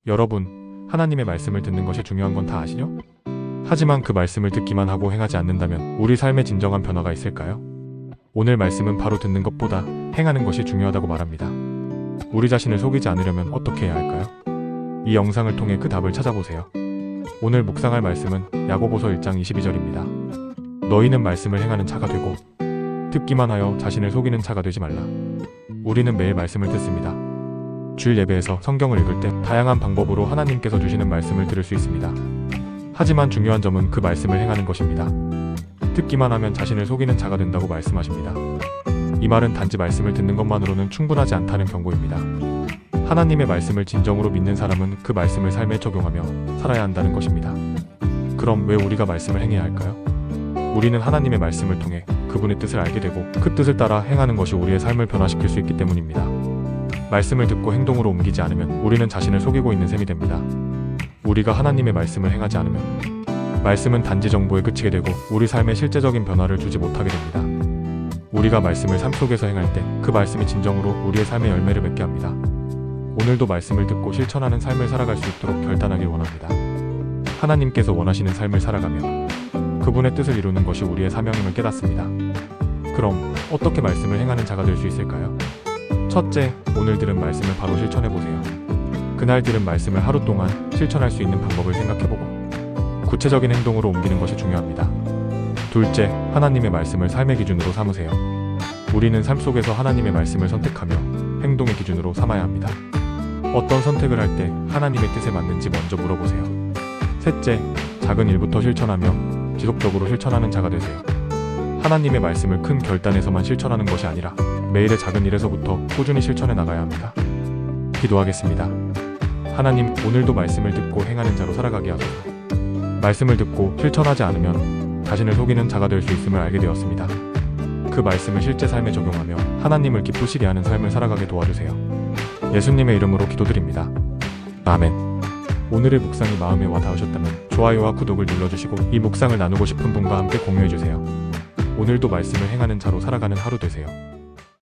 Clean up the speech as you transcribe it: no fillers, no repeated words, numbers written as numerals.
여러분, 하나님의 말씀을 듣는 것이 중요한 건 다 아시죠? 하지만 그 말씀을 듣기만 하고 행하지 않는다면 우리 삶에 진정한 변화가 있을까요? 오늘 말씀은 바로 듣는 것보다 행하는 것이 중요하다고 말합니다. 우리 자신을 속이지 않으려면 어떻게 해야 할까요? 이 영상을 통해 그 답을 찾아보세요. 오늘 묵상할 말씀은 야고보서 1장 22절입니다. 너희는 말씀을 행하는 자가 되고 듣기만 하여 자신을 속이는 자가 되지 말라. 우리는 매일 말씀을 듣습니다. 주일 예배에서 성경을 읽을 때 다양한 방법으로 하나님께서 주시는 말씀을 들을 수 있습니다. 하지만 중요한 점은 그 말씀을 행하는 것입니다. 듣기만 하면 자신을 속이는 자가 된다고 말씀하십니다. 이 말은 단지 말씀을 듣는 것만으로는 충분하지 않다는 경고입니다. 하나님의 말씀을 진정으로 믿는 사람은 그 말씀을 삶에 적용하며 살아야 한다는 것입니다. 그럼 왜 우리가 말씀을 행해야 할까요? 우리는 하나님의 말씀을 통해 그분의 뜻을 알게 되고 그 뜻을 따라 행하는 것이 우리의 삶을 변화시킬 수 있기 때문입니다. 말씀을 듣고 행동으로 옮기지 않으면 우리는 자신을 속이고 있는 셈이 됩니다. 우리가 하나님의 말씀을 행하지 않으면 말씀은 단지 정보에 그치게 되고 우리 삶에 실제적인 변화를 주지 못하게 됩니다. 우리가 말씀을 삶 속에서 행할 때 그 말씀이 진정으로 우리의 삶의 열매를 맺게 합니다. 오늘도 말씀을 듣고 실천하는 삶을 살아갈 수 있도록 결단하길 원합니다. 하나님께서 원하시는 삶을 살아가며 그분의 뜻을 이루는 것이 우리의 사명임을 깨닫습니다. 그럼 어떻게 말씀을 행하는 자가 될 수 있을까요? 첫째, 오늘 들은 말씀을 바로 실천해보세요. 그날 들은 말씀을 하루 동안 실천할 수 있는 방법을 생각해보고 구체적인 행동으로 옮기는 것이 중요합니다. 둘째, 하나님의 말씀을 삶의 기준으로 삼으세요. 우리는 삶 속에서 하나님의 말씀을 선택하며 행동의 기준으로 삼아야 합니다. 어떤 선택을 할 때 하나님의 뜻에 맞는지 먼저 물어보세요. 셋째, 작은 일부터 실천하며 지속적으로 실천하는 자가 되세요. 하나님의 말씀을 큰 결단에서만 실천하는 것이 아니라 매일의 작은 일에서부터 꾸준히 실천해 나가야 합니다. 기도하겠습니다. 하나님, 오늘도 말씀을 듣고 행하는 자로 살아가게 하소서. 말씀을 듣고 실천하지 않으면 자신을 속이는 자가 될 수 있음을 알게 되었습니다. 그 말씀을 실제 삶에 적용하며 하나님을 기쁘시게 하는 삶을 살아가게 도와주세요. 예수님의 이름으로 기도드립니다. 아멘. 오늘의 묵상이 마음에 와 닿으셨다면 좋아요와 구독을 눌러주시고 이 묵상을 나누고 싶은 분과 함께 공유해주세요. 오늘도 말씀을 행하는 자로 살아가는 하루 되세요.